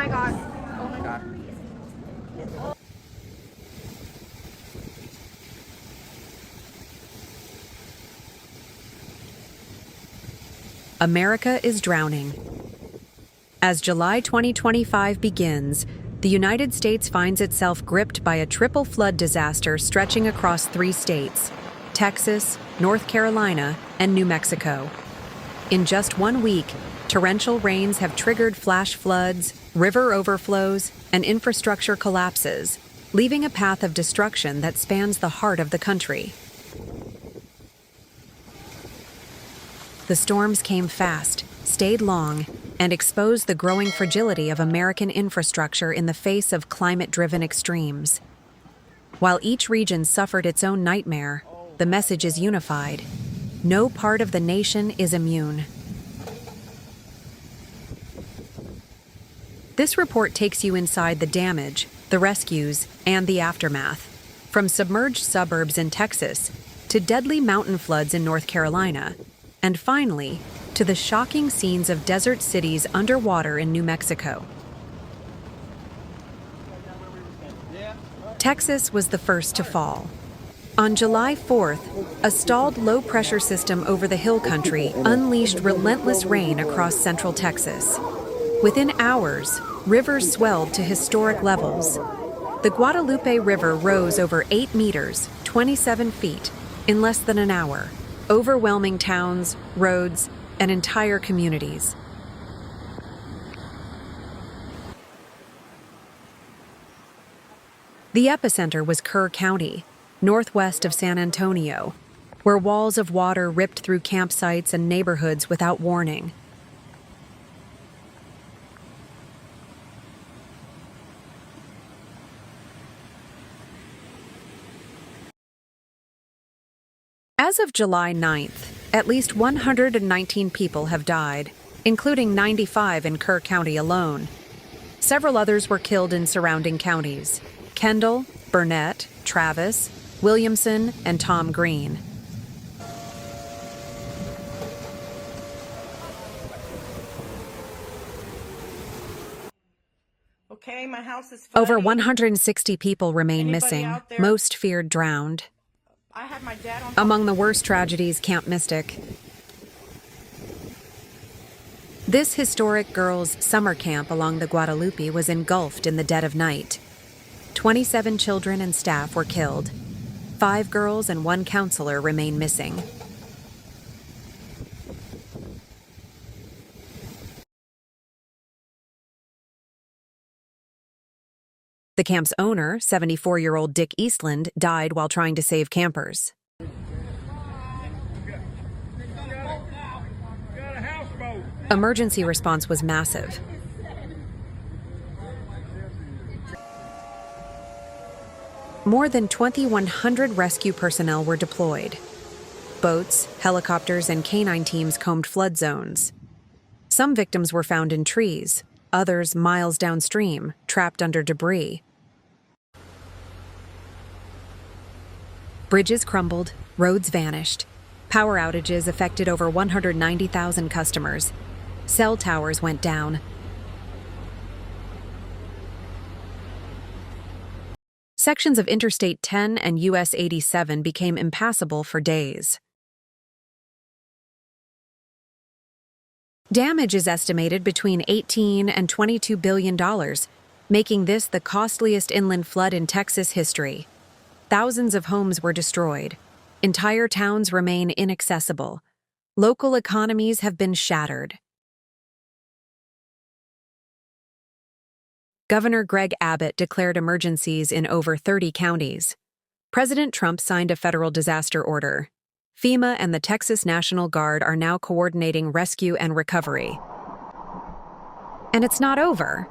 my God. Oh my God. America is drowning. As July 2025 begins, the United States finds itself gripped by a triple flood disaster stretching across 3 states: Texas, North Carolina, and New Mexico. In just 1 week, torrential rains have triggered flash floods, river overflows, and infrastructure collapses, leaving a path of destruction that spans the heart of the country. The storms came fast, stayed long, and exposed the growing fragility of American infrastructure in the face of climate-driven extremes. While each region suffered its own nightmare, the message is unified. No part of the nation is immune. This report takes you inside the damage, the rescues, and the aftermath. From submerged suburbs in Texas to deadly mountain floods in North Carolina, and finally, to the shocking scenes of desert cities underwater in New Mexico. Texas was the first to fall. On July 4th, a stalled low-pressure system over the hill country unleashed relentless rain across central Texas. Within hours, rivers swelled to historic levels. The Guadalupe River rose over 8 meters, 27 feet, in less than an hour, overwhelming towns, roads, and entire communities. The epicenter was Kerr County, northwest of San Antonio, where walls of water ripped through campsites and neighborhoods without warning. As of July 9th, at least 119 people have died, including 95 in Kerr County alone. Several others were killed in surrounding counties: Kendall, Burnett, Travis, Williamson, and Tom Green. Okay, my house is flooding. Over 160 people remain missing, most feared drowned. I had my dad on. Among the worst tragedies, Camp Mystic. This historic girls' summer camp along the Guadalupe was engulfed in the dead of night. 27 children and staff were killed. 5 girls and 1 counselor remain missing. The camp's owner, 74-year-old Dick Eastland, died while trying to save campers. Emergency response was massive. More than 2,100 rescue personnel were deployed. Boats, helicopters, and canine teams combed flood zones. Some victims were found in trees, others miles downstream, trapped under debris. Bridges crumbled, roads vanished. Power outages affected over 190,000 customers. Cell towers went down. Sections of Interstate 10 and US 87 became impassable for days. Damage is estimated between $18 and $22 billion, making this the costliest inland flood in Texas history. Thousands of homes were destroyed. Entire towns remain inaccessible. Local economies have been shattered. Governor Greg Abbott declared emergencies in over 30 counties. President Trump signed a federal disaster order. FEMA and the Texas National Guard are now coordinating rescue and recovery. And it's not over.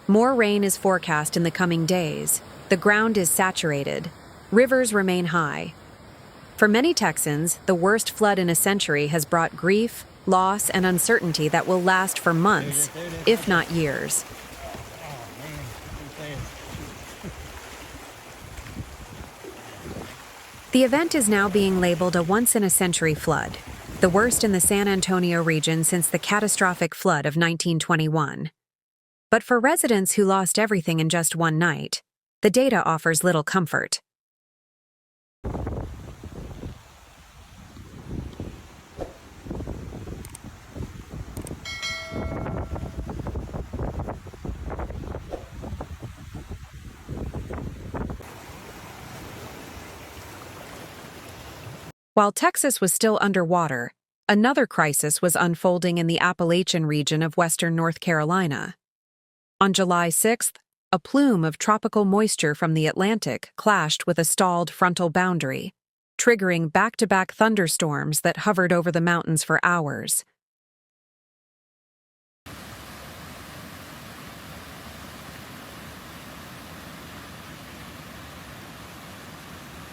More rain is forecast in the coming days. The ground is saturated. Rivers remain high. For many Texans, the worst flood in a century has brought grief, loss, and uncertainty that will last for months, if not years. The event is now being labeled a once-in-a-century flood, the worst in the San Antonio region since the catastrophic flood of 1921. But for residents who lost everything in just one night, the data offers little comfort. While Texas was still underwater, another crisis was unfolding in the Appalachian region of western North Carolina. On July 6th, a plume of tropical moisture from the Atlantic clashed with a stalled frontal boundary, triggering back-to-back thunderstorms that hovered over the mountains for hours.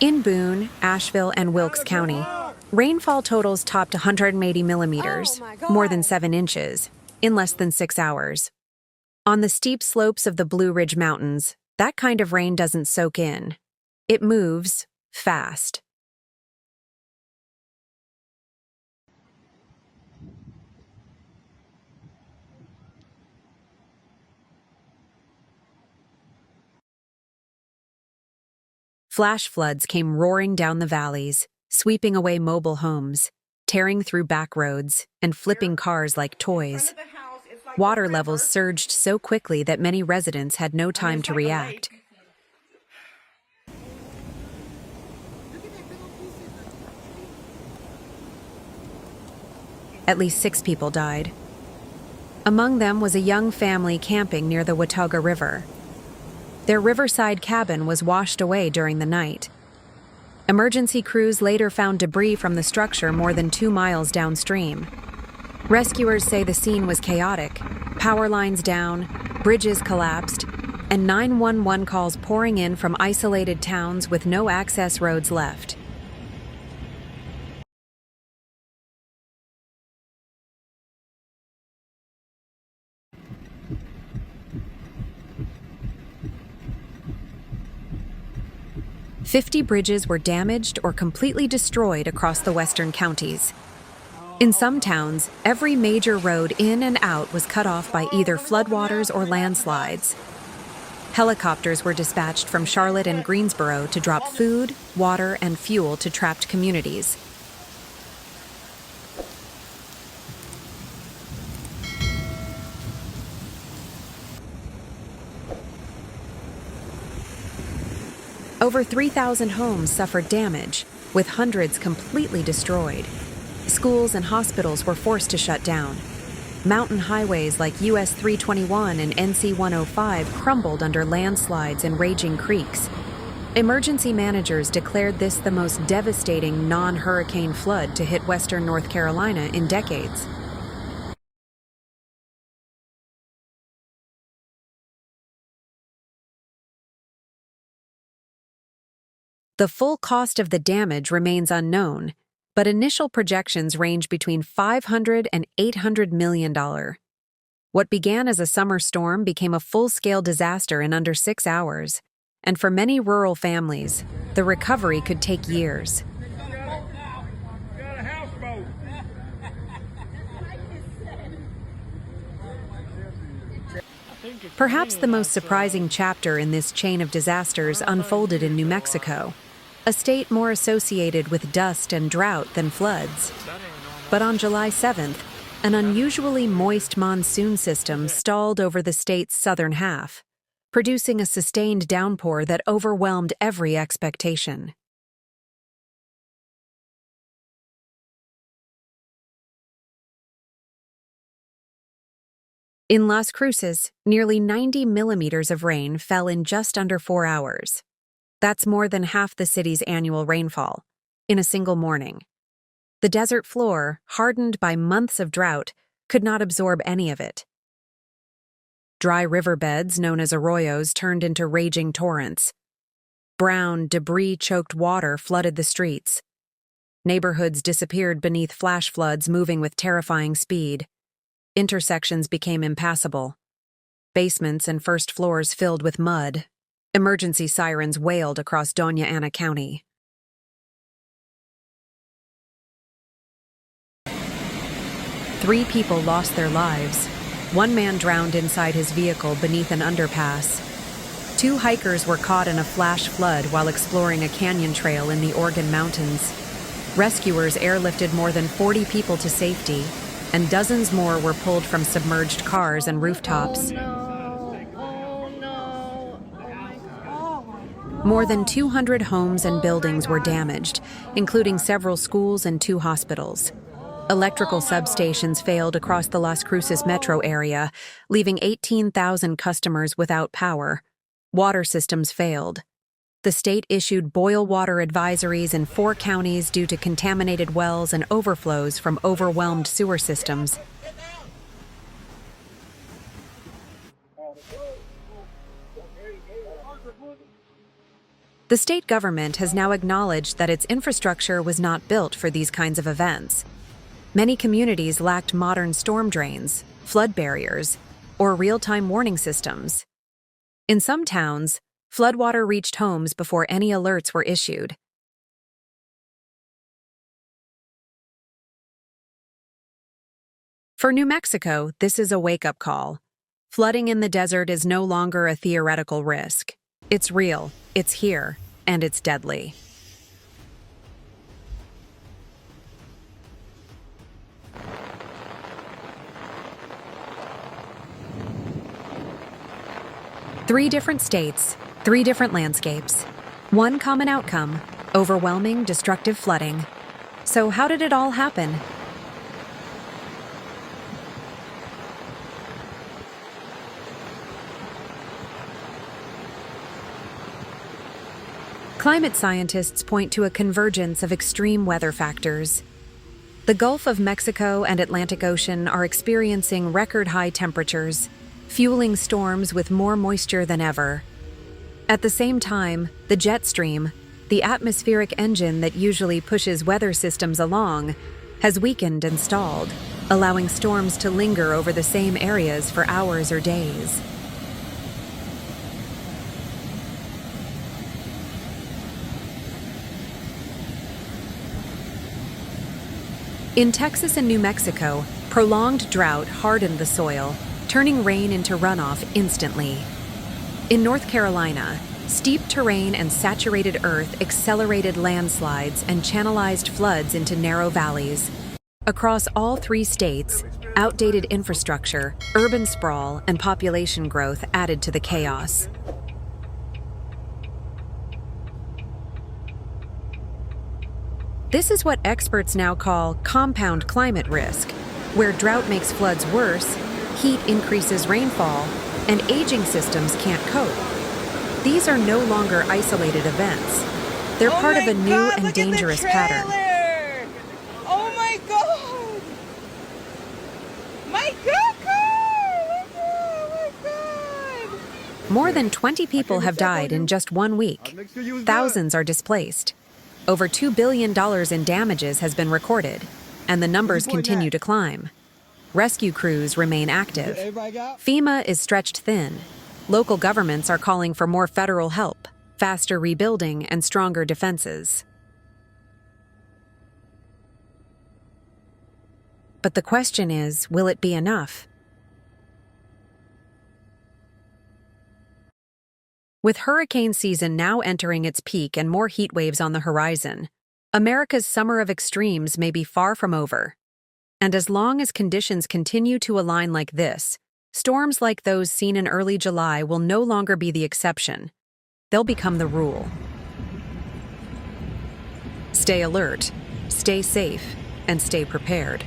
In Boone, Asheville, and Wilkes County, rainfall totals topped 180 millimeters, more than 7 inches, in less than 6 hours. On the steep slopes of the Blue Ridge Mountains, that kind of rain doesn't soak in. It moves fast. Flash floods came roaring down the valleys, sweeping away mobile homes, tearing through back roads, and flipping cars like toys. Water levels surged so quickly that many residents had no time to react. At least 6 people died. Among them was a young family camping near the Watauga River. Their riverside cabin was washed away during the night. Emergency crews later found debris from the structure more than 2 miles downstream. Rescuers say the scene was chaotic, power lines down, bridges collapsed, and 911 calls pouring in from isolated towns with no access roads left. "50 bridges were damaged or completely destroyed across the western counties. In some towns, every major road in and out was cut off by either floodwaters or landslides. Helicopters were dispatched from Charlotte and Greensboro to drop food, water, and fuel to trapped communities. Over 3,000 homes suffered damage, with hundreds completely destroyed. Schools and hospitals were forced to shut down. Mountain highways like US 321 and NC 105 crumbled under landslides and raging creeks. Emergency managers declared this the most devastating non-hurricane flood to hit western North Carolina in decades. The full cost of the damage remains unknown, but initial projections range between $500 and $800 million. What began as a summer storm became a full-scale disaster in under 6 hours, and for many rural families, the recovery could take years. Perhaps the most surprising chapter in this chain of disasters unfolded in New Mexico, a state more associated with dust and drought than floods. But on July 7th, an unusually moist monsoon system stalled over the state's southern half, producing a sustained downpour that overwhelmed every expectation. In Las Cruces, nearly 90 millimeters of rain fell in just under 4 hours. That's more than half the city's annual rainfall, in a single morning. The desert floor, hardened by months of drought, could not absorb any of it. Dry riverbeds, known as arroyos, turned into raging torrents. Brown, debris-choked water flooded the streets. Neighborhoods disappeared beneath flash floods moving with terrifying speed. Intersections became impassable. Basements and first floors filled with mud. Emergency sirens wailed across Doña Ana County. 3 people lost their lives. 1 man drowned inside his vehicle beneath an underpass. 2 hikers were caught in a flash flood while exploring a canyon trail in the Oregon mountains. Rescuers airlifted more than 40 people to safety, and dozens more were pulled from submerged cars and rooftops. More than 200 homes and buildings were damaged, including several schools and 2 hospitals. Electrical substations failed across the Las Cruces metro area, leaving 18,000 customers without power. Water systems failed. The state issued boil water advisories in 4 counties due to contaminated wells and overflows from overwhelmed sewer systems. The state government has now acknowledged that its infrastructure was not built for these kinds of events. Many communities lacked modern storm drains, flood barriers, or real-time warning systems. In some towns, floodwater reached homes before any alerts were issued. For New Mexico, this is a wake-up call. Flooding in the desert is no longer a theoretical risk. It's real, it's here, and it's deadly. Three different states, 3 different landscapes. One common outcome: overwhelming, destructive flooding. So how did it all happen? Climate scientists point to a convergence of extreme weather factors. The Gulf of Mexico and Atlantic Ocean are experiencing record-high temperatures, fueling storms with more moisture than ever. At the same time, the jet stream, the atmospheric engine that usually pushes weather systems along, has weakened and stalled, allowing storms to linger over the same areas for hours or days. In Texas and New Mexico, prolonged drought hardened the soil, turning rain into runoff instantly. In North Carolina, steep terrain and saturated earth accelerated landslides and channelized floods into narrow valleys. Across all 3 states, outdated infrastructure, urban sprawl, and population growth added to the chaos. This is what experts now call compound climate risk, where drought makes floods worse, heat increases rainfall, and aging systems can't cope. These are no longer isolated events. They're part of a new and dangerous pattern. Oh my God! My God! Oh my God! More than 20 people have died in just 1 week. Thousands are displaced. Over $2 billion in damages has been recorded, and the numbers continue to climb. Rescue crews remain active. FEMA is stretched thin. Local governments are calling for more federal help, faster rebuilding, and stronger defenses. But the question is, will it be enough? With hurricane season now entering its peak and more heat waves on the horizon, America's summer of extremes may be far from over. And as long as conditions continue to align like this, storms like those seen in early July will no longer be the exception. They'll become the rule. Stay alert, stay safe, and stay prepared.